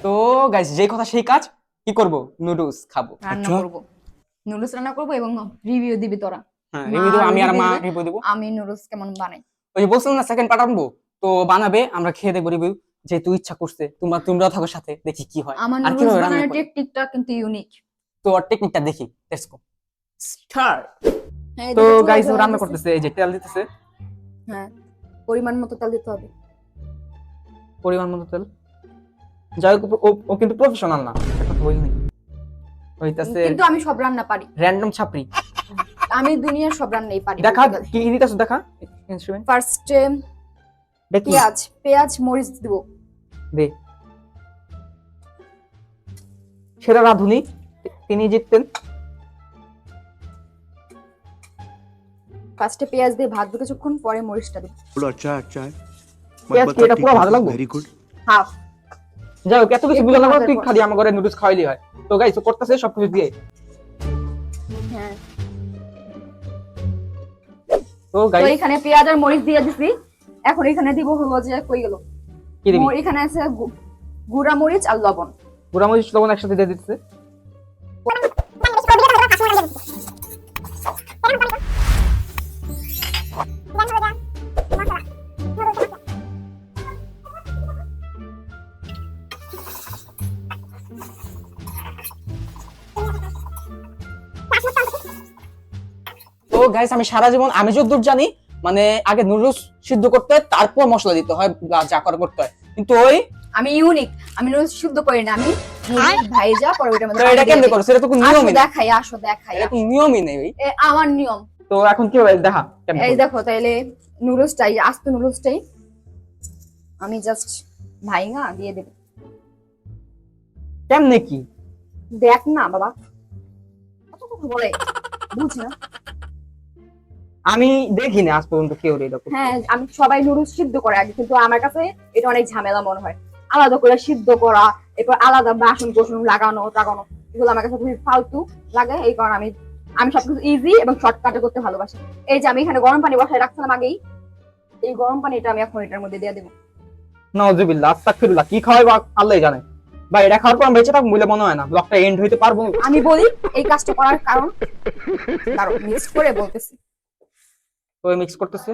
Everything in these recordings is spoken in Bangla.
তো গাইস যেই কথা সেই কাজ, কি করব? নুডলস খাবো। রান্না করব, নুডলস রান্না করব এবং রিভিউ দিবি তোরা। হ্যাঁ, মা রিভিউ দেবো, আমি আর review মা দিবে, রিভিউ দেবো। আমি নুডলস কেমন বানাই। ওই যে বলছিলাম না সেকেন্ড পার্ট আনবো, তো বানাবে, আমরা খেয়ে দেখবো রিভিউ। যেহেতু ইচ্ছা করছে, তোমরাও থাকো সাথে, দেখি কি হয় আমার আর নুডলস কিভাবে রান্না বানানোর করে। টেকনিকটা কিন্তু ইউনিক। তো টেকনিকটা দেখি, লেটস গো স্টার্ট। হ্যাঁ, তো দেখো চুলা গাইস জ্বলে রান্না গেছে। করতেছে, এই যে তেল দিতেছে, হ্যাঁ, পরিমাণ মতো তেল দিতে হবে। পরিমাণ মতো তেল। যাই হোক, ও কিন্তু প্রফেশনাল না, একটা বই নেই, হইতাছে কিন্তু আমি সব রান্না পারি, র‍্যান্ডম ছাপরি। আমি দুনিয়ার সব রান্নাই পারি। দেখা কি দিতেছ, দেখা ইনস্ট্রুমেন্ট। ফার্স্টে দেখি পেঁয়াজ মরিচ দিব। দে, সেরা রাঁধুনি তিনি জিততেন। ফার্স্টে পেঁয়াজ দিয়ে ভাজবো কিছুক্ষণ, পরে মরিচটা দিব। बोलो अच्छा अच्छा है পেঁয়াজ কি এটা পুরো ভালো লাগবে? Very good. হাফ। যাই হোক, এত কিছু একটু বুঝানোর পর ভাজার তুই পর। খালি আমার ঘরে নুডলস খাওয়াইলি হয়। তো গাইস ও করতেছে সবকিছু দিয়ে। হ্যাঁ, তো তো গাইস এখানে পেঁয়াজ আর মরিচ দিয়ে দিছি। এখন এখানে দিব হলো যে কই গেল, কি দিবি? এখানে আছে গুঁড়া মরিচ আর লবণ। গুঁড়া মরিচ লবণ একসাথে দিয়ে দিতেছে। তো গাইস আমি সারা জীবন আমি যতদূর জানি, মানে আগে নুডলস সিদ্ধ করতে হয়, তারপর মশলা দিতে হয় বা যা করে করতে হয়, কিন্তু ওই আমি ইউনিক, আমি নুডলস শুদ্ধ করি না, আমি ভাইজা পরে ওটার মধ্যে তো এটা কেমনে করছ? এটা তো কোনো নিয়মই নেই, আসো দেখাই এটা কোনো নিয়মই নেই ভাই। আমার নিয়ম। তো এখন কি হবে দেখা কেমনে এই করবি? দেখো, তাইলে নুডলসটাই আস্ত নুডলসটাই আমি জাস্ট ভাইঙা দিয়ে দেব। কেমনে কি? দেখ না বাবা, কত কথা বলে, বুঝ না। আমি দেখিনি আজ পর্যন্ত কেউ এটা করতে। হ্যাঁ, আমি সবাই নুডলস সিদ্ধ করে আগে, কিন্তু আমার কাছে এটা অনেক ঝামেলা মনে হয়। আলাদা করে সিদ্ধ করা, এরপর আলাদা বাসন কোসন লাগানো টাগানো, এগুলো আমার কাছে খুবই ফালতু লাগে। এই কারণে আমি আমি সবকিছু ইজি এবং শর্টকাটে করতে ভালোবাসি। এই যে আমি এখানে গরম পানি বসায় রাখছিলাম আগেই, এই গরম পানিটা আমি এখন এটার মধ্যে দিয়ে দেবো। নাউজুবিল্লাহ, আস্তাগফিরুল্লাহ, কি খাওয়াই বা আল্লাহই জানে। ভাই এটা খাওয়ার পর আমি বেঁচে থাকবো বলে মনে হয় না, ব্লগটা এন্ড হইতে পারবো। আমি বলি এই কাজটা করার কারণ, মিক্স করে বলতেছি। তো মিক্স করতেছে,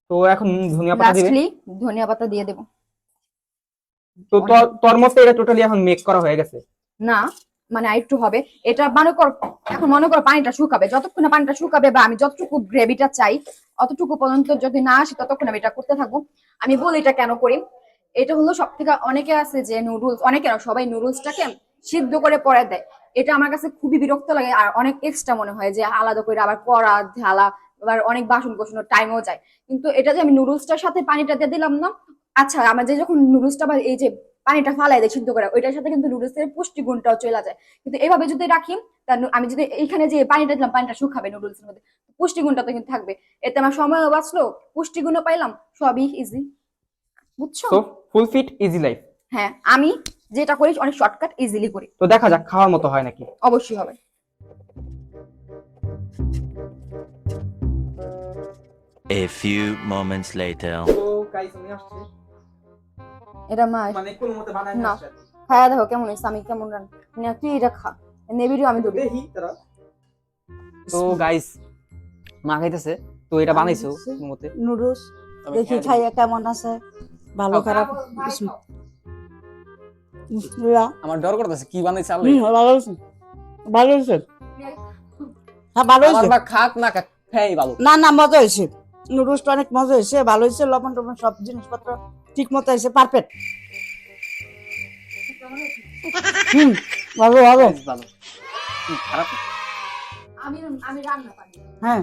তো এখন ধনিয়া পাতা দিবে। লাস্টলি ধনিয়া পাতা দিয়ে দেবো। তো তোর মতে এটা টোটালি এখন মিক্স করা হয়ে গেছে? না, মানে আরেকটু হবে। এটা মনে কর, এখন মনে কর পানিটা শুকাবে, যতক্ষণ না পানিটা শুকাবে বা আমি যতটুকু গ্রেভিটা চাই অতটুকু পর্যন্ত যদি না আসে ততক্ষণ আমি এটা করতে থাকবো। আমি বলি এটা কেন করি, এটা হলো সব থেকে, অনেকে আছে যে নুডলস, অনেকে না সবাই নুডলসটাকে সিদ্ধ করে পরে দেয়। এটা আমার কাছে খুবই বিরক্ত লাগে আর অনেক এক্সট্রা মনে হয় যে আলাদা করে আবার করা ঢালা, আবার অনেক বাসন কোসনের টাইমও যায়। কিন্তু এটা যে আমি নুডলসটার সাথে পানিটা দিয়ে দিলাম না, আচ্ছা আমার যে যখন নুডলসটা বা এই যে পানিটা ফালাই দেয় সিদ্ধ করে, ওইটার সাথে কিন্তু নুডলসের পুষ্টিগুণটাও চলে যায়। কিন্তু এভাবে যদি রাখি, আমি যদি এইখানে যে পানিটা দিলাম, পানিটা শুকাবে নুডলসের মধ্যে, পুষ্টিগুণটা তো কিন্তু থাকবে। এতে আমার সময়ও বাঁচলো, পুষ্টিগুণও পাইলাম, সবই ইজি। বুঝছো? So full fit easy life. হ্যাঁ, আমি যেটা করি অনেক শর্টকাট ইজিলি করি। তো দেখা যাক খাওয়ার মতো হয় নাকি। অবশ্যই হবে। A few moments later. তো গাইস আমি আসছি, এটা মা মানে কোন মতে বানায় না, আসছে। খায়া দেখো কেমন হয়েছে, আমি কেমন রান না, তুই এটা খা, নেবিডিও আমি দেবো। দেখি তারা। তো গাইস মা খাইতেছে, তো এটা বানাইছো কোন মতে? নুডলস তবে দেখি খেয়ে খাইয়া কেমন আছে, ভালো খাও। খারাপ। বিসমিল্লাহ। আমার ডর করতেছে কি বানাইছে আল্লাহ। ভালো হয়েছে, ভালো হয়েছে, হ্যাঁ ভালো হয়েছে। আমার বা খাক না খাক খাই ভালো। না না, মজা হয়েছে, নুডলসটা অনেক মজা হয়েছে, ভালো হয়েছে, লবণ টবণ সব জিনিসপত্র ঠিক মতো হয়েছে, পারফেক্ট। ভালো ভালো। ভালো। খারাপ না। আমি আমি রান্না পারি। হ্যাঁ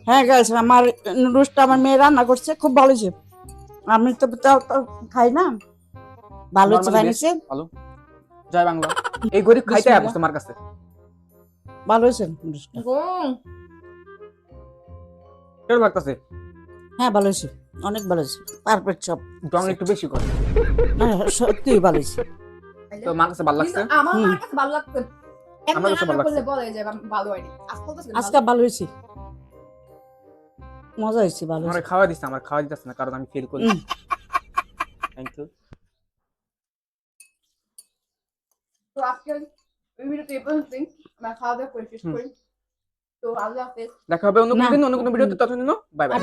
হ্যাঁ গাইস, আমার নুডলসটা আমার মেয়ে রান্না করছে, খুব ভালো হয়েছে। আমি তো খাই না, ভালো হয়েছে, Normally বানিয়েছে, best, ভালো। জয় বাংলা। এই গরিব খাইতে বিসমিল্লাহ। আসছে তোমার কাছে। ভালো হয়েছে নুডলসটা। কেমন লাগতেছে? হ্যাঁ ভালো হয়েছে, অনেক ভালো হয়েছে, পারফেক্ট সব। ডং একটু বেশি করে। হ্যাঁ সত্যি ভালো হয়েছে। তো মার কাছে ভালো লাগছে? আমার মার কাছে ভালো লাগছে। আমার কাছে ভালো লাগছে। বলে যে ভালো হয়নি, আজকে আজকে ভালো হয়েছে, মজা হয়েছে, ভালো আমার হয়েছে। খাওয়া দিচ্ছে, আমার খাওয়া দিতেছে না কারণ আমি ফেল করি। Thank you. তো আজকে এই ভিডিওতে এই পর্যন্তই, আমরা খাওয়া দাওয়া করে শেষ করি। তো আল্লাহ হাফেজ। দেখা হবে অন্য কোনো না। দিন অন্য কোনো ভিডিওতে, ততদিন বাই বাই।